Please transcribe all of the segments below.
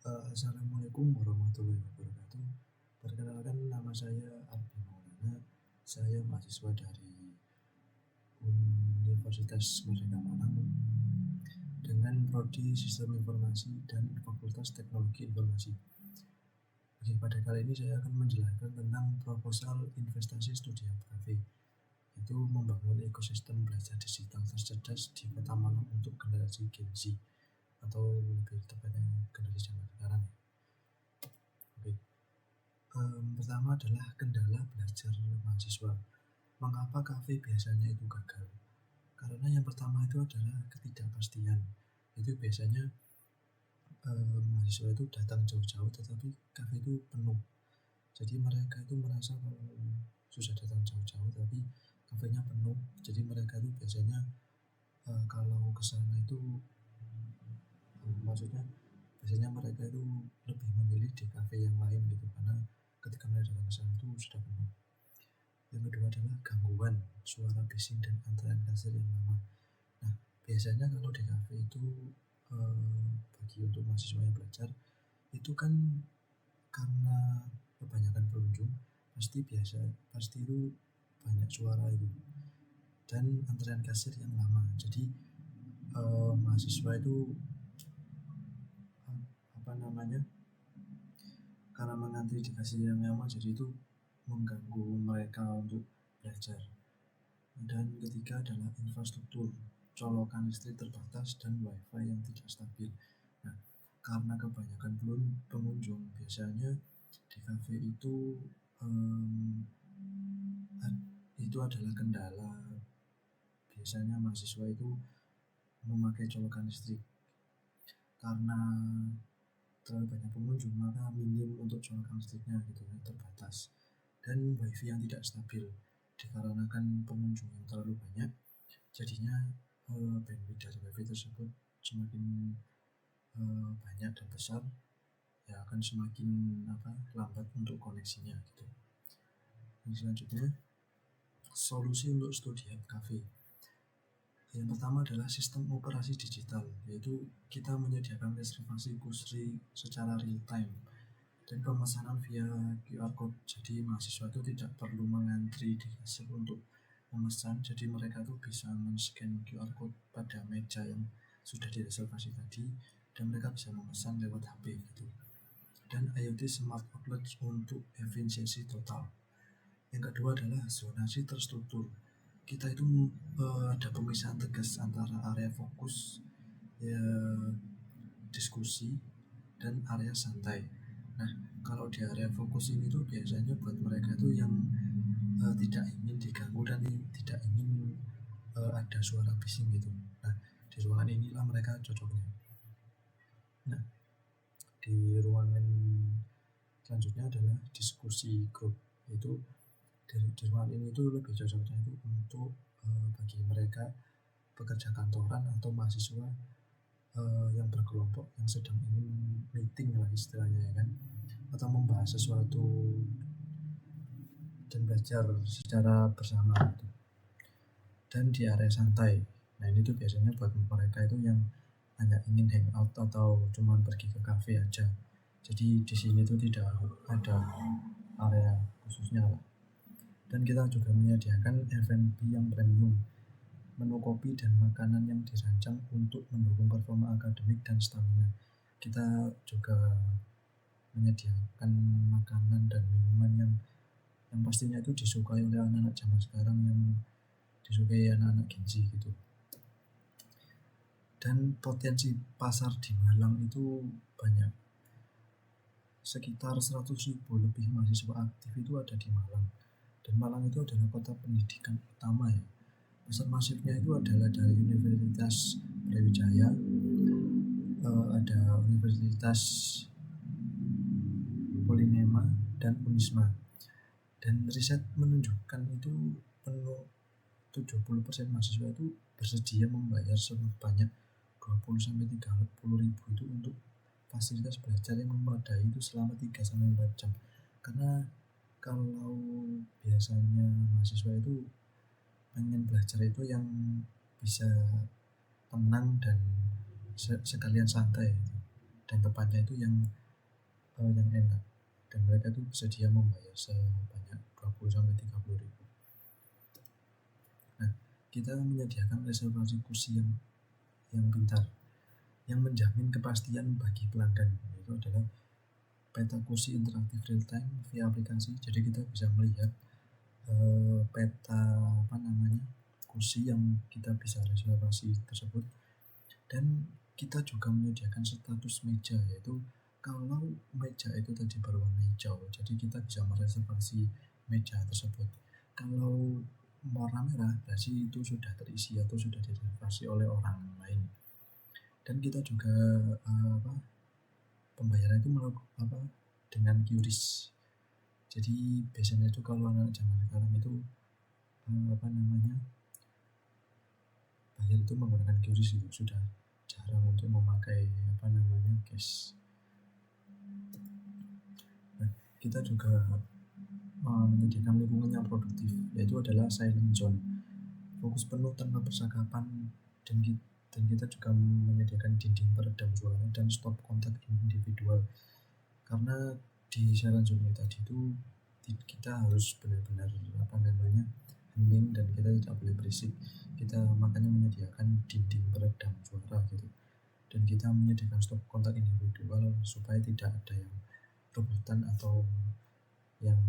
Assalamualaikum warahmatullahi wabarakatuh. Perkenalkan, nama saya Arbi Maulana. Saya mahasiswa dari Universitas Merdeka Malang dengan prodi Sistem Informasi dan Fakultas Teknologi Informasi. Oke, pada kali ini saya akan menjelaskan tentang proposal investasi studi Hub Cafe, yaitu membangun ekosistem belajar digital tercerdas di Kota Malang untuk generasi Gen Z, atau lebih tepatnya generasi zaman sekarang. Oke. Pertama adalah kendala belajar mahasiswa. Mengapa kafe biasanya itu gagal? Karena yang pertama itu adalah ketidakpastian. Itu biasanya mahasiswa itu datang jauh-jauh, tetapi kafe itu penuh. Jadi mereka itu merasa kalau susah datang jauh-jauh, tapi kafenya penuh. Jadi mereka itu biasanya kalau ke sana itu maksudnya biasanya mereka itu lebih memilih di kafe yang lain gitu, karena ketika mereka datang ke sana itu sudah penuh. Yang kedua adalah gangguan suara bising dan antrean kasir yang lama. Nah, biasanya kalau di kafe itu bagi untuk mahasiswa yang belajar itu kan karena kebanyakan pengunjung pasti itu banyak suara itu dan antrean kasir yang lama. Jadi mahasiswa itu karena mengantri di kasir yang lama, jadi itu mengganggu mereka untuk belajar. Dan ketiga adalah infrastruktur, colokan listrik terbatas dan wifi yang tidak stabil. Nah, karena kebanyakan pengunjung, biasanya di kafe itu adalah kendala. Biasanya mahasiswa itu memakai colokan listrik. Karena terlalu banyak pengunjung, maka minim untuk colokan listriknya gitu, terbatas. Dan wifi yang tidak stabil, dikarenakan pengunjung yang terlalu banyak, jadinya bandwidth dari wifi tersebut semakin banyak dan besar, ya akan semakin lambat untuk koneksinya gitu. Yang selanjutnya, solusi untuk studi Hub Cafe. Yang pertama adalah sistem operasi digital, yaitu kita menyediakan reservasi kursi secara real time dan pemesanan via QR code. Jadi mahasiswa itu tidak perlu mengantri di kasir untuk memesan, jadi mereka tuh bisa men-scan QR code pada meja yang sudah direservasi tadi dan mereka bisa memesan lewat HP gitu. Dan IoT Smart Outlet untuk efisiensi total. Yang kedua adalah zonasi terstruktur. Kita itu ada pemisahan tegas antara area fokus, diskusi, dan area santai. Nah, kalau di area fokus ini tuh biasanya buat mereka tuh yang tidak ingin diganggu dan tidak ingin ada suara bising gitu. Nah, di ruangan inilah mereka cocoknya. Nah, di ruangan selanjutnya adalah diskusi grup, yaitu di ruangan ini tuh lebih cocoknya itu untuk bagi mereka pekerja kantoran atau mahasiswa yang berkelompok yang sedang ingin meeting lah istilahnya, ya kan, atau membahas sesuatu dan belajar secara bersama gitu. Dan di area santai, nah ini tuh biasanya buat mereka itu yang hanya ingin hangout atau cuma pergi ke cafe aja. Jadi di sini tuh tidak ada area khususnya lah. Dan kita juga menyediakan F&B yang premium, menu kopi dan makanan yang dirancang untuk mendukung performa akademik dan stamina. Kita juga menyediakan makanan dan minuman yang pastinya itu disukai oleh anak-anak zaman sekarang, yang disukai anak-anak Gen Z gitu. Dan potensi pasar di Malang itu banyak. Sekitar 100.000 lebih mahasiswa aktif itu ada di Malang. Dan Malang itu adalah kota pendidikan utama ya. Pusat masifnya itu adalah dari Universitas Brawijaya, ada Universitas Polinema dan Unisma. Dan riset menunjukkan itu penuh 70% mahasiswa itu bersedia membayar sebanyak 20-30 ribu itu untuk fasilitas belajar yang memadai itu selama 3-4 jam. Karena kalau biasanya mahasiswa itu pengen belajar itu yang bisa tenang dan sekalian santai gitu. dan tempatnya itu yang enak, dan mereka itu bersedia membayar sebanyak 20-30 ribu. Nah, kita menyediakan reservasi kursi yang pintar, yang menjamin kepastian bagi pelanggan. Itu adalah peta kursi interaktif real time via aplikasi. Jadi kita bisa melihat peta kursi yang kita bisa reservasi tersebut, dan kita juga menyediakan status meja, yaitu kalau meja itu tadi berwarna hijau, jadi kita bisa mereservasi meja tersebut. Kalau warna merah berarti itu sudah terisi atau sudah direservasi oleh orang lain. Dan kita juga pembayaran itu dengan QRIS. Jadi biasanya itu kalau anak zaman sekarang itu bayar itu menggunakan QRIS, itu sudah jarang untuk memakai cash. Nah, kita juga menyediakan lingkungan yang produktif, yaitu adalah silent zone, fokus penuh tanpa percakapan, dan kita juga menyediakan dinding peredam suara dan stop kontak individual, karena di silent zone tadi itu kita harus benar-benar hening dan kita tidak boleh berisik. Kita makanya menyediakan dinding peredam suara gitu, dan kita menyediakan stop kontak individual supaya tidak ada yang rebutan atau yang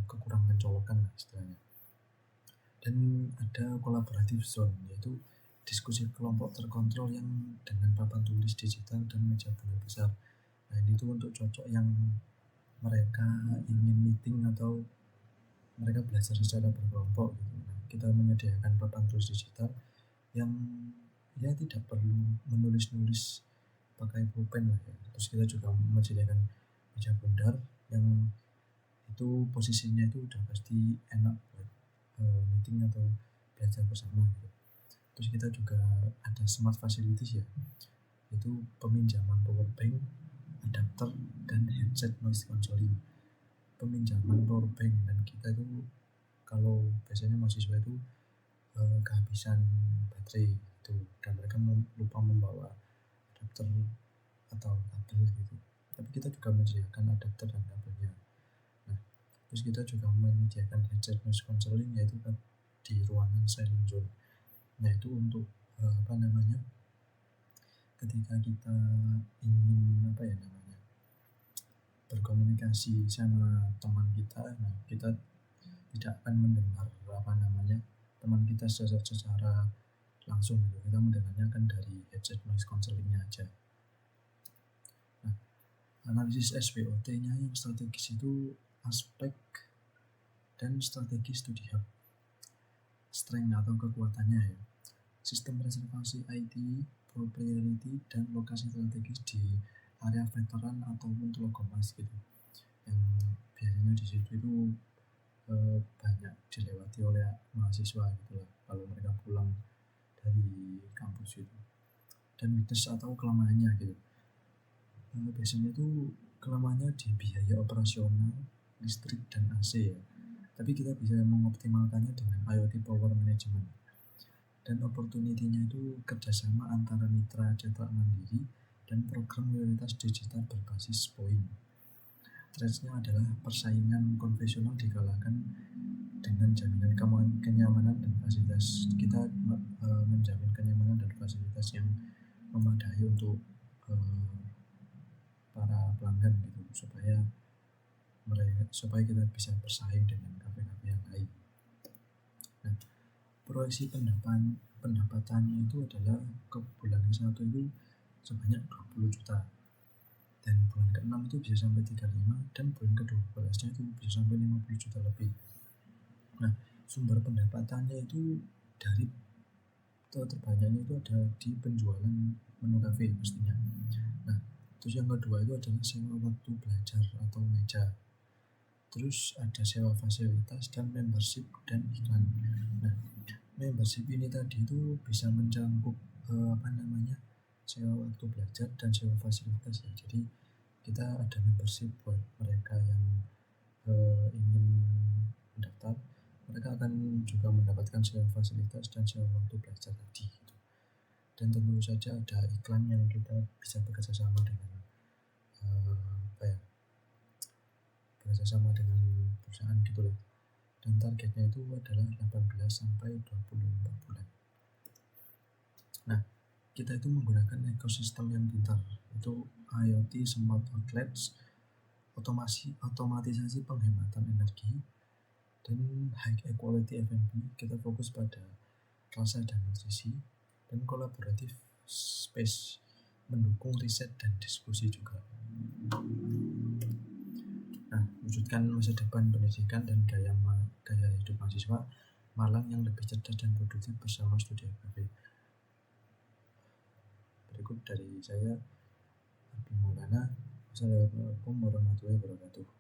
kekurangan colokan istilahnya. Dan ada collaborative zone, yaitu diskusi kelompok terkontrol yang dengan papan tulis digital dan meja bulat besar. Nah, ini tuh untuk cocok yang mereka ingin meeting atau mereka belajar secara berkelompok gitu. Nah, kita menyediakan papan tulis digital yang tidak perlu menulis-nulis pakai pulpen lah ya. Terus kita juga menyediakan meja bundar yang itu posisinya itu udah pasti enak buat meeting atau belajar bersama gitu. Terus kita juga ada smart facilities ya, itu peminjaman power bank, adapter, dan headset noise cancelling. Peminjaman power bank, dan kita itu kalau biasanya mahasiswa itu kehabisan baterai itu, dan mereka lupa membawa adapter atau kabel gitu, tapi kita juga menyediakan adapter dan kabelnya. Nah, terus kita juga menyediakan headset noise cancelling, yaitu di ruangan silent zone. Nah, itu untuk ketika kita ingin berkomunikasi sama teman kita, nah kita tidak akan mendengar teman kita secara langsung gitu. Kita mendengarnya kan dari headset noise cancellingnya aja. Nah, analisis SWOT-nya yang strategis itu aspek dan strategi studi hub, strength atau kekuatannya ya, sistem reservasi IT, priority, dan lokasi strategis di area veteran ataupun Tlogomas gitu, yang biasanya di situ itu banyak dilewati oleh mahasiswa gitu lah kalau mereka pulang dari kampus itu. Dan weakness atau kelemahannya gitu, biasanya itu kelemahannya di biaya operasional, listrik, dan AC ya, tapi kita bisa mengoptimalkannya dengan IoT power management. Dan opportunity-nya itu kerjasama antara mitra cetak mandiri dan program loyalitas digital berbasis poin. Threats-nya adalah persaingan konvensional dikalahkan dengan jaminan kenyamanan dan fasilitas. Kita menjamin kenyamanan dan fasilitas yang memadai untuk para pelanggan gitu, supaya kita bisa bersaing dengan kafe-kafe yang lain. Nah, proyeksi pendapatannya itu adalah ke bulan ke-1 itu sebanyak 20 juta, dan bulan ke-6 itu bisa sampai 35, dan bulan ke-12 nya itu bisa sampai 50 juta lebih. Nah, sumber pendapatannya itu dari terbanyaknya itu ada di penjualan menu kafe pastinya. Nah, terus yang kedua itu adalah sewa waktu belajar atau meja. Terus ada sewa fasilitas dan membership dan iklan. Nah, membership ini tadi itu bisa mencakup sewa waktu belajar dan sewa fasilitas ya. Jadi kita ada membership buat mereka yang ingin mendaftar, mereka akan juga mendapatkan sewa fasilitas dan sewa waktu belajar tadi gitu. Dan tentu saja ada iklan yang kita bisa bekerja sama dengan apa ya, bekerja sama dengan perusahaan gitulah. Dan targetnya itu adalah 18 sampai 24 bulan. Nah, kita itu menggunakan ekosistem yang pintar, itu IoT, smart outlets, otomatisasi penghematan energi, dan high quality F&B. Kita fokus pada rasa dan nutrisi, dan kolaboratif space, mendukung riset dan diskusi juga. Nah, wujudkan masa depan pendidikan dan gaya hidup mahasiswa Malang yang lebih cerdas dan produktif bersama Studi FKB. Berikut dari saya, Abi Maulana. Wassalamualaikum warahmatullahi wabarakatuh.